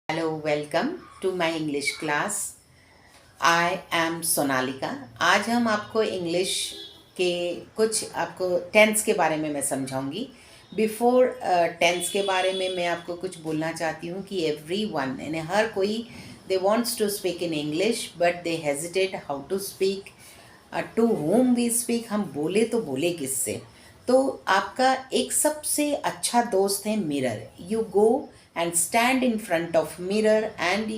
Hello, welcome to my English class. I am Sonalika. आज हम आपको इंग्लिश के कुछ आपको टेंस के बारे में मैं समझाऊंगी. बिफोर टेंस के बारे में मैं आपको कुछ बोलना चाहती हूँ कि एवरी वन यानी हर कोई they wants to speak in English but they hesitate how to speak. To whom we speak, हम बोले तो बोले किससे. तो आपका एक सबसे अच्छा दोस्त है mirror. You go and stand in front of mirror and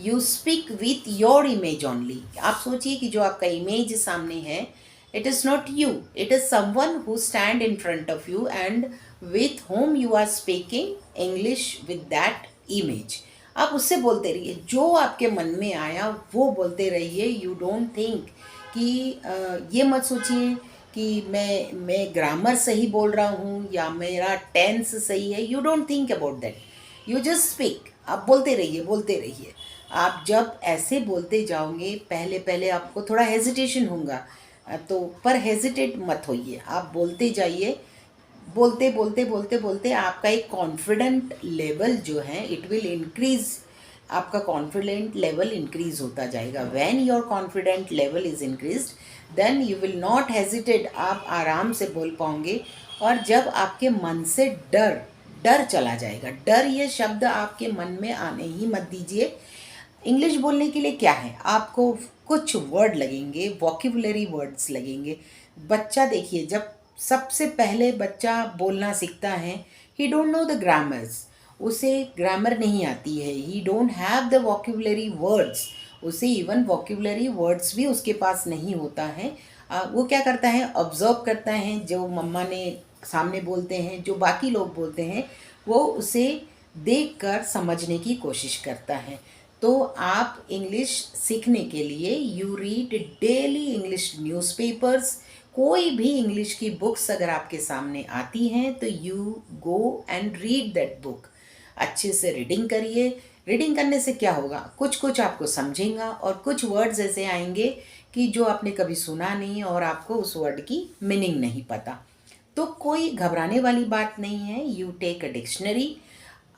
you speak with your image only. आप सोचिए कि जो आपका इमेज सामने है, it is not you, it is someone who stand in front of you and with whom you are speaking English with that image. आप उससे बोलते रहिए, जो आपके मन में आया वो बोलते रहिए. यू डोंट थिंक कि ये मत सोचिए कि मैं ग्रामर सही बोल रहा हूँ या मेरा टेंस सही है. You don't think about that, you just speak. आप बोलते रहिए बोलते रहिए. आप जब ऐसे बोलते जाओगे, पहले पहले आपको थोड़ा हेजिटेशन होगा, तो पर हेजिटेट मत होइए, आप बोलते जाइए. बोलते बोलते बोलते बोलते आपका एक कॉन्फिडेंट लेवल जो है इट विल इंक्रीज. आपका कॉन्फिडेंट लेवल इंक्रीज होता जाएगा. When your confident level is increased then you will not hesitate. आप आराम से बोल पाओगे. और जब आपके मन से डर डर चला जाएगा, डर ये शब्द आपके मन में आने ही मत दीजिए. इंग्लिश बोलने के लिए क्या है, आपको कुछ वर्ड लगेंगे, वॉकेबुलरी वर्ड्स लगेंगे. बच्चा देखिए, जब सबसे पहले बच्चा बोलना सीखता है, ही डोंट नो द ग्रामर्स. उसे ग्रामर नहीं आती है, ही don't have the vocabulary words. उसे इवन वॉकेबुलरी वर्ड्स भी उसके पास नहीं होता है. वो क्या करता है, ऑब्जर्व करता है जो मम्मा ने सामने बोलते हैं, जो बाकी लोग बोलते हैं, वो उसे देखकर समझने की कोशिश करता है. तो आप इंग्लिश सीखने के लिए you read daily English newspapers. कोई भी इंग्लिश की बुक्स अगर आपके सामने आती हैं तो you go and read that book. अच्छे से रीडिंग करिए. रीडिंग करने से क्या होगा, कुछ कुछ आपको समझेगा और कुछ वर्ड्स ऐसे आएंगे कि जो आपने कभी सुना नहीं और आपको उस वर्ड की मीनिंग नहीं पता. तो कोई घबराने वाली बात नहीं है. You take a dictionary.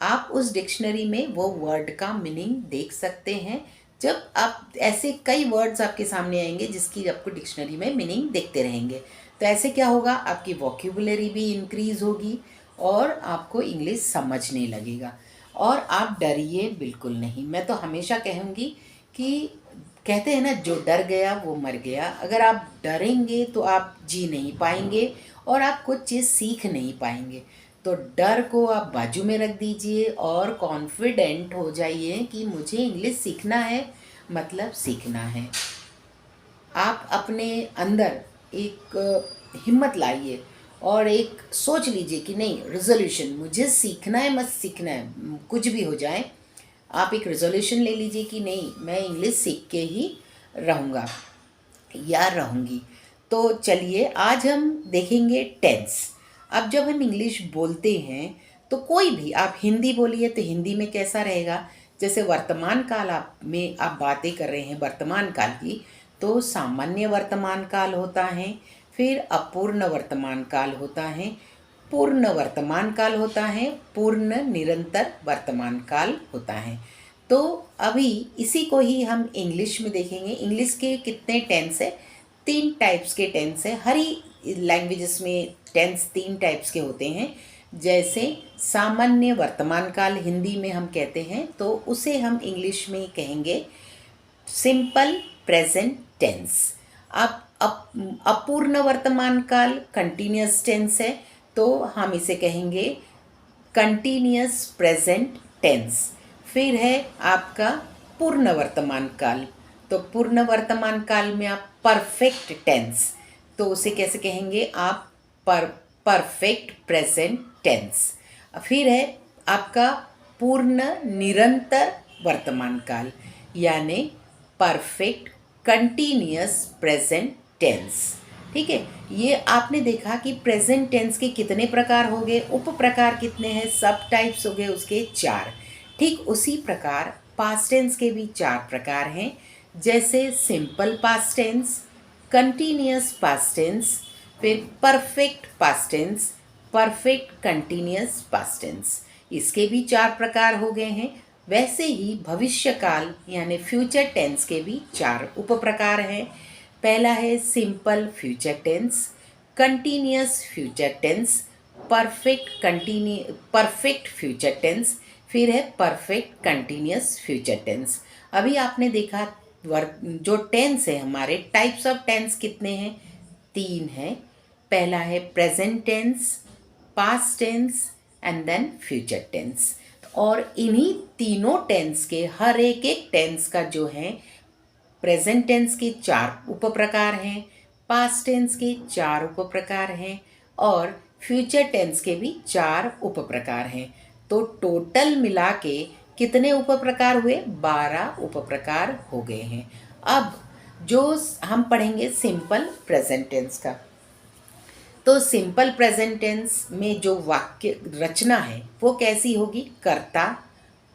आप उस डिक्शनरी में वो वर्ड का मीनिंग देख सकते हैं. जब आप ऐसे कई वर्ड्स आपके सामने आएंगे जिसकी आपको डिक्शनरी में मीनिंग देखते रहेंगे, तो ऐसे क्या होगा, आपकी वॉक्यूबुलरी भी इंक्रीज होगी और आपको इंग्लिश समझने लगेगा. और आप डरिए बिल्कुल नहीं. मैं तो हमेशा कहूँगी कि कहते हैं ना, जो डर गया वो मर गया. अगर आप डरेंगे तो आप जी नहीं पाएंगे और आप कुछ चीज़ सीख नहीं पाएंगे. तो डर को आप बाजू में रख दीजिए और कॉन्फिडेंट हो जाइए कि मुझे इंग्लिश सीखना है, मतलब सीखना है. आप अपने अंदर एक हिम्मत लाइए और एक सोच लीजिए कि नहीं, रिजोल्यूशन, मुझे सीखना है, मत सीखना है, कुछ भी हो जाए. आप एक रिजोल्यूशन ले लीजिए कि नहीं, मैं इंग्लिश सीख के ही रहूँगा या रहूँगी. तो चलिए आज हम देखेंगे टेंस. अब जब हम इंग्लिश बोलते हैं तो कोई भी, आप हिंदी बोलिए तो हिंदी में कैसा रहेगा. जैसे वर्तमान काल आप बातें कर रहे हैं वर्तमान काल की, तो सामान्य वर्तमान काल होता है, फिर अपूर्ण वर्तमान काल होता है, पूर्ण वर्तमान काल होता है, पूर्ण निरंतर वर्तमान काल होता है. तो अभी इसी को ही हम इंग्लिश में देखेंगे. इंग्लिश के कितने टेंस है, 3 टाइप्स के टेंस है. हर ही लैंग्वेजेस में टेंस 3 टाइप्स के होते हैं. जैसे सामान्य वर्तमान काल हिंदी में हम कहते हैं, तो उसे हम इंग्लिश में कहेंगे सिंपल प्रेजेंट टेंस. अपूर्ण वर्तमान काल कंटिन्यूस टेंस है, तो हम इसे कहेंगे कंटिन्यूस प्रेजेंट टेंस. फिर है आपका पूर्ण वर्तमान काल. तो पूर्ण वर्तमान काल में आप परफेक्ट टेंस, तो उसे कैसे कहेंगे आप, परफेक्ट प्रेजेंट टेंस. फिर है आपका पूर्ण निरंतर वर्तमान काल, यानी परफेक्ट कंटिन्यूअस प्रेजेंट टेंस. ठीक है. ये आपने देखा कि प्रेजेंट टेंस के कितने प्रकार हो गए, उप प्रकार कितने हैं, सब टाइप्स हो गए उसके 4. ठीक उसी प्रकार पास्ट टेंस के भी 4 प्रकार हैं. जैसे simple past tense, continuous past tense, फिर perfect past tense, perfect continuous past tense. इसके भी 4 प्रकार हो गए हैं. वैसे ही भविष्यकाल यानी फ्यूचर टेंस के भी 4 उपप्रकार हैं। पहला है simple future tense, continuous future tense, perfect future tense, फिर है परफेक्ट कंटिन्यूअस फ्यूचर टेंस। अभी आपने देखा जो टेंस है, हमारे टाइप्स ऑफ टेंस कितने हैं? 3 हैं। पहला है present tense, past tense and then future tense. और इन्हीं तीनों टेंस के हर एक टेंस का जो है, प्रेजेंट टेंस के 4 उपप्रकार हैं, पास्ट टेंस के 4 उपप्रकार हैं और फ्यूचर टेंस के भी 4 उपप्रकार हैं। तो टोटल मिला के कितने उपप्रकार हुए? 12 उपप्रकार हो गए हैं। अब जो हम पढ़ेंगे सिंपल प्रेजेंट टेंस का, तो सिंपल प्रेजेंट टेंस में जो वाक्य रचना है वो कैसी होगी? कर्ता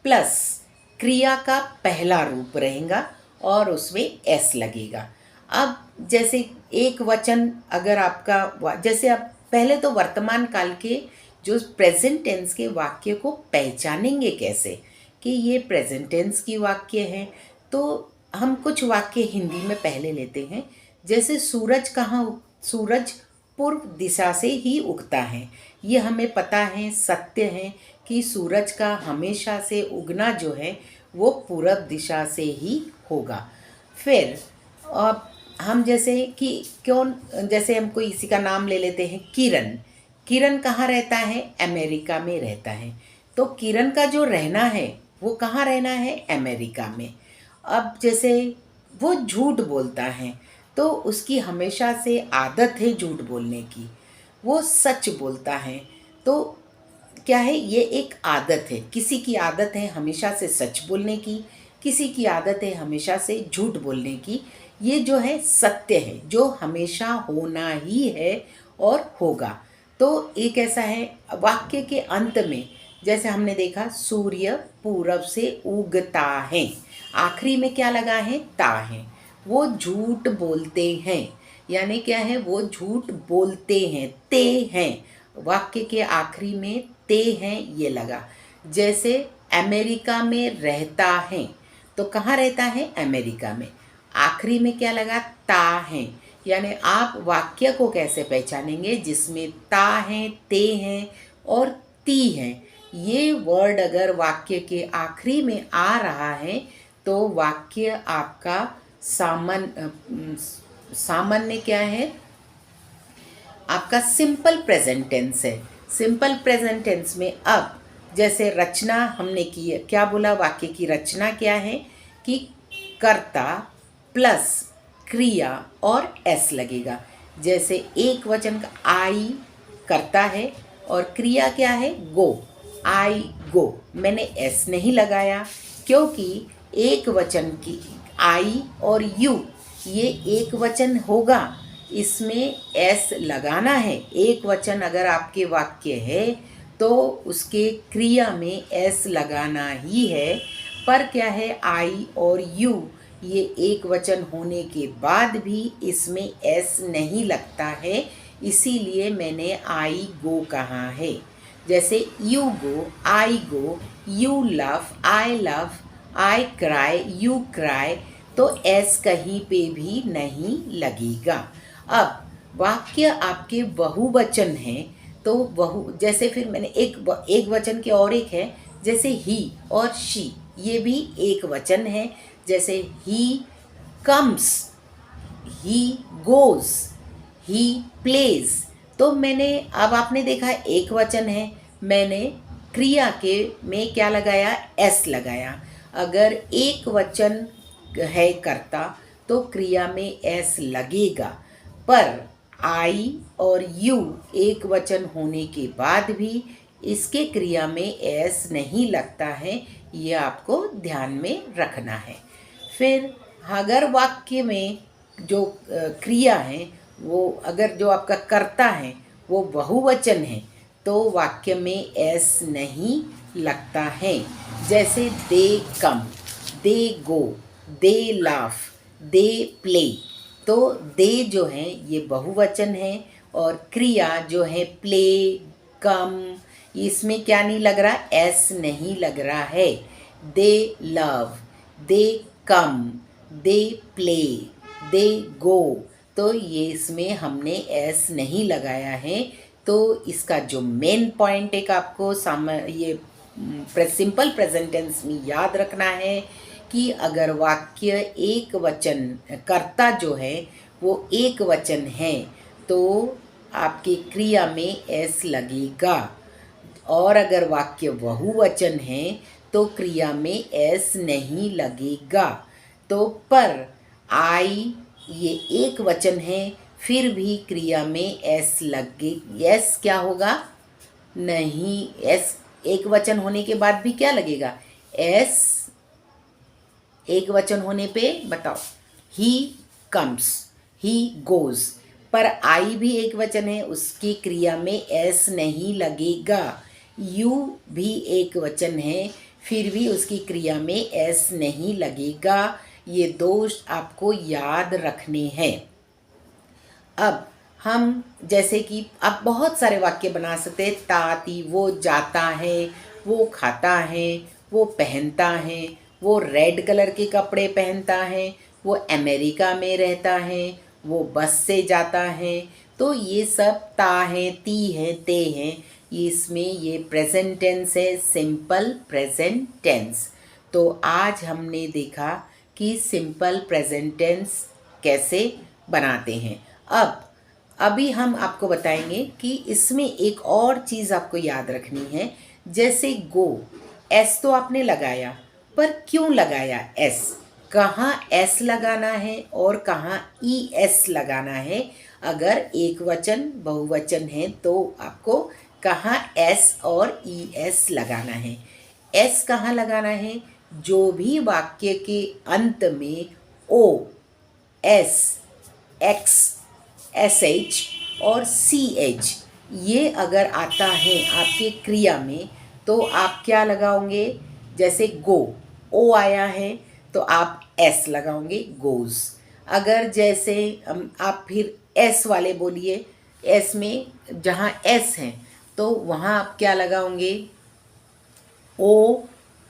प्लस क्रिया का पहला रूप रहेगा और उसमें एस लगेगा। अब जैसे एक वचन अगर आपका, जैसे आप पहले तो वर्तमान काल के जो प्रेजेंट टेंस के वाक्य को पहचानेंगे कैसे कि ये प्रेजेंट टेंस की वाक्य है। तो हम कुछ वाक्य हिंदी में पहले लेते हैं। जैसे सूरज पूर्व दिशा से ही उगता है। ये हमें पता है, सत्य है कि सूरज का हमेशा से उगना जो है वो पूरब दिशा से ही होगा। फिर अब हम जैसे कि जैसे हम कोई किसी का नाम ले लेते हैं, किरण। किरण कहाँ रहता है? अमेरिका में रहता है। तो किरण का जो रहना है वो कहाँ रहना है? अमेरिका में। अब जैसे वो झूठ बोलता है तो उसकी हमेशा से आदत है झूठ बोलने की, वो सच बोलता है। तो क्या है? ये एक आदत है। किसी की आदत है हमेशा से सच बोलने की, किसी की आदत है हमेशा से झूठ बोलने की। ये जो है सत्य है, जो हमेशा होना ही है और होगा। तो एक ऐसा है वाक्य के अंत में, जैसे हमने देखा सूर्य पूरब से उगता है, आखिरी में क्या लगा है? ता है। वो झूठ बोलते हैं, यानी क्या है? वो झूठ बोलते हैं, ते हैं। वाक्य के आखिरी में ते हैं ये लगा। जैसे अमेरिका में रहता है, तो कहाँ रहता है? अमेरिका में। आखिरी में क्या लगा? ता है। यानी आप वाक्य को कैसे पहचानेंगे? जिसमें ता हैं, ते हैं और ती हैं। ये वर्ड अगर वाक्य के आखिरी में आ रहा है तो वाक्य आपका सामान्य क्या है? आपका सिंपल प्रेजेंट टेंस है। सिंपल प्रेजेंट टेंस में अब जैसे रचना हमने की है, क्या बोला? वाक्य की रचना क्या है कि कर्ता प्लस क्रिया और एस लगेगा। जैसे एक वचन का आई करता है और क्रिया क्या है? गो, आई गो। मैंने एस नहीं लगाया क्योंकि एक वचन की आई और यू ये एक वचन होगा, इसमें एस लगाना है। एक वचन अगर आपके वाक्य है तो उसके क्रिया में एस लगाना ही है। पर क्या है? आई और यू ये एक वचन होने के बाद भी इसमें एस नहीं लगता है, इसीलिए मैंने आई गो कहा है। जैसे you go, I go, you love, I cry, you cry, तो एस कहीं पे भी नहीं लगेगा। अब वाक्य आपके बहुवचन हैं तो जैसे फिर मैंने एक वचन के और एक है, जैसे ही और शी ये भी एक वचन है। जैसे he comes, he goes, he plays. तो मैंने अब आपने देखा एक वचन है, मैंने क्रिया के में क्या लगाया? एस लगाया। अगर एक वचन है कर्ता तो क्रिया में एस लगेगा। पर आई और यू एक वचन होने के बाद भी इसके क्रिया में एस नहीं लगता है, ये आपको ध्यान में रखना है। फिर अगर वाक्य में जो क्रिया है वो अगर जो आपका कर्ता है वो बहुवचन है तो वाक्य में एस नहीं लगता है। जैसे दे कम, दे गो, दे लाफ, दे प्ले। तो दे जो है ये बहुवचन है और क्रिया जो है प्ले, कम, इसमें क्या नहीं लग रहा? एस नहीं लग रहा है। they love, they come, they play, they go। तो ये इसमें हमने एस नहीं लगाया है। तो इसका जो मेन पॉइंट एक आपको ये सिंपल प्रेजेंट टेंस में याद रखना है कि अगर वाक्य एक वचन कर्ता जो है वो एक वचन है तो आपकी क्रिया में एस लगेगा, और अगर वाक्य बहुवचन है तो क्रिया में एस नहीं लगेगा। तो पर आई ये एक वचन है, फिर भी क्रिया में एस लगे, एस क्या होगा, नहीं, एस एक वचन होने के बाद भी क्या लगेगा, एस एक वचन होने पे बताओ, ही कम्स, ही गोज। पर आई भी एक वचन है, उसकी क्रिया में एस नहीं लगेगा। यू भी एक वचन है, फिर भी उसकी क्रिया में एस नहीं लगेगा। ये दोष आपको याद रखने हैं। अब हम जैसे कि आप बहुत सारे वाक्य बना सकते हैं। ताती वो जाता है, वो खाता है, वो पहनता है, वो रेड कलर के कपड़े पहनता है, वो अमेरिका में रहता है, वो बस से जाता है। तो ये सब ता है, ती है, ते हैं, इसमें ये प्रेजेंट टेंस है, सिंपल प्रेजेंट टेंस। तो आज हमने देखा कि सिंपल प्रेजेंट टेंस कैसे बनाते हैं। अभी हम आपको बताएंगे कि इसमें एक और चीज़ आपको याद रखनी है। जैसे गो, एस तो आपने लगाया, पर क्यों लगाया एस, कहाँ एस लगाना है और कहाँ ई एस लगाना है। अगर एक वचन बहुवचन है तो आपको कहाँ एस और ई एस लगाना है। एस कहाँ लगाना है, जो भी वाक्य के अंत में ओ, एस, एक्स, एस एच और सी एच ये अगर आता है आपके क्रिया में तो आप क्या लगाओगे। जैसे गो, ओ आया है तो आप एस लगाओगे, गोज। अगर जैसे आप फिर एस वाले बोलिए, एस में जहाँ एस है तो वहाँ आप क्या लगाओगे, ओ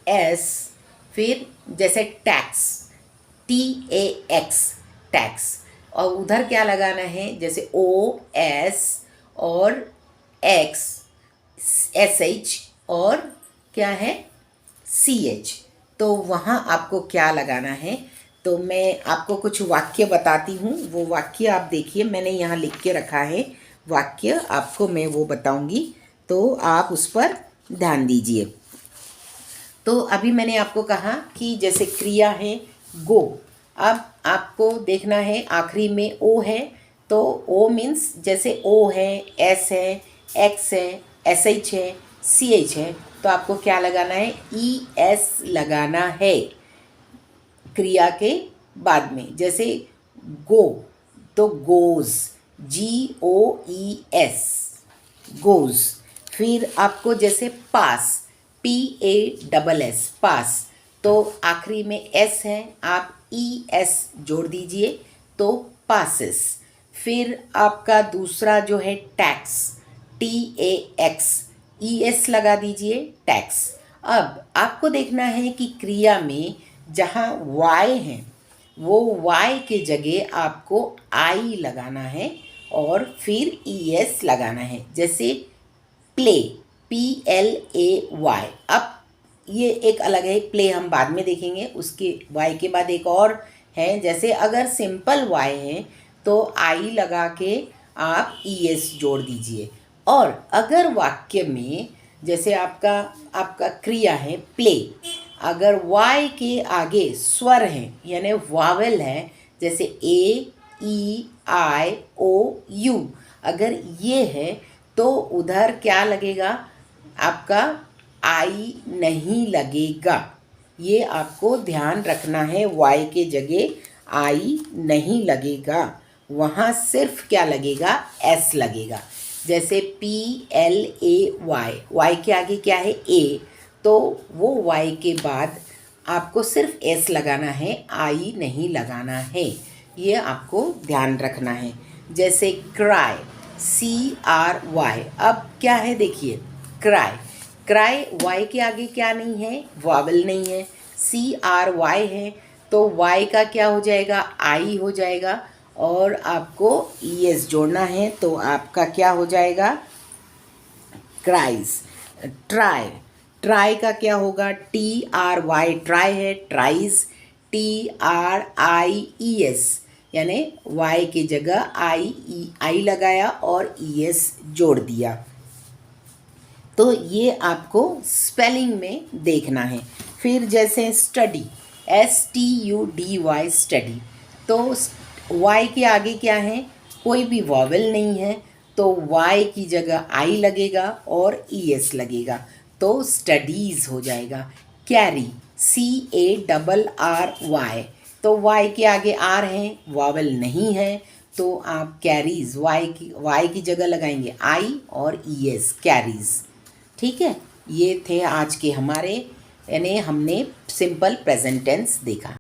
एस, फिर जैसे tax, T A x, tax, और उधर क्या लगाना है, जैसे ओ एस और एक्स, एस एच और क्या है, सी एच। तो वहाँ आपको क्या लगाना है। तो मैं आपको कुछ वाक्य बताती हूँ, वो वाक्य आप देखिए, मैंने यहाँ लिख के रखा है वाक्य, आपको मैं वो बताऊँगी तो आप उस पर ध्यान दीजिए। तो अभी मैंने आपको कहा कि जैसे क्रिया है गो, अब आपको देखना है आखिरी में ओ है, तो ओ मीन्स जैसे ओ है, एस है, एक्स है, एस एच है, सी एच है, तो आपको क्या लगाना है, ई एस लगाना है क्रिया के बाद में। जैसे गो तो गोज, जी ओ ई एस, गोज। फिर आपको जैसे पास, पी ए डबल एस, पास, तो आखिरी में एस है, आप ई एस जोड़ दीजिए तो पासिस। फिर आपका दूसरा जो है tax, T A x, E S लगा दीजिए, टैक्स। अब आपको देखना है कि क्रिया में जहाँ वाई है वो वाई के जगह आपको आई लगाना है और फिर ई एस लगाना है। जैसे play, P L A Y. अब ये एक अलग है, प्ले हम बाद में देखेंगे, उसके वाई के बाद एक और है। जैसे अगर सिंपल वाई है तो आई लगा के आप ई एस जोड़ दीजिए। और अगर वाक्य में जैसे आपका क्रिया है प्ले, अगर वाई के आगे स्वर है यानी वावेल है, जैसे ए, ई, आई, ओ, यू, अगर ये है तो उधर क्या लगेगा, आपका आई नहीं लगेगा। ये आपको ध्यान रखना है, वाई के जगह आई नहीं लगेगा, वहाँ सिर्फ क्या लगेगा, एस लगेगा। जैसे P L A Y, Y के आगे क्या है, ए, तो वो वाई के बाद आपको सिर्फ एस लगाना है, आई नहीं लगाना है। ये आपको ध्यान रखना है। जैसे क्राई, सी आर वाई, अब क्या है देखिए, क्राई, क्राई, वाई के आगे क्या नहीं है, वॉवल नहीं है, CRY है, तो वाई का क्या हो जाएगा, आई हो जाएगा, और आपको ES जोड़ना है तो आपका क्या हो जाएगा, क्राइज। ट्राई, ट्राई का क्या होगा, TRY, ट्राई है, ट्राइज, TRIES, यानी वाई की जगह आई लगाया और ES जोड़ दिया। तो ये आपको स्पेलिंग में देखना है। फिर जैसे स्टडी, STUDY, स्टडी, तो वाई के आगे क्या है, कोई भी वॉवेल नहीं है, तो वाई की जगह आई लगेगा और ES लगेगा, तो स्टडीज़ हो जाएगा। कैरी, CARRY, तो वाई के आगे आर है, वॉवेल नहीं है, तो आप कैरीज, वाई की जगह लगाएंगे आई और ES, कैरीज। ठीक है, ये थे आज के हमारे, यानी हमने सिंपल प्रेजेंट टेंस देखा।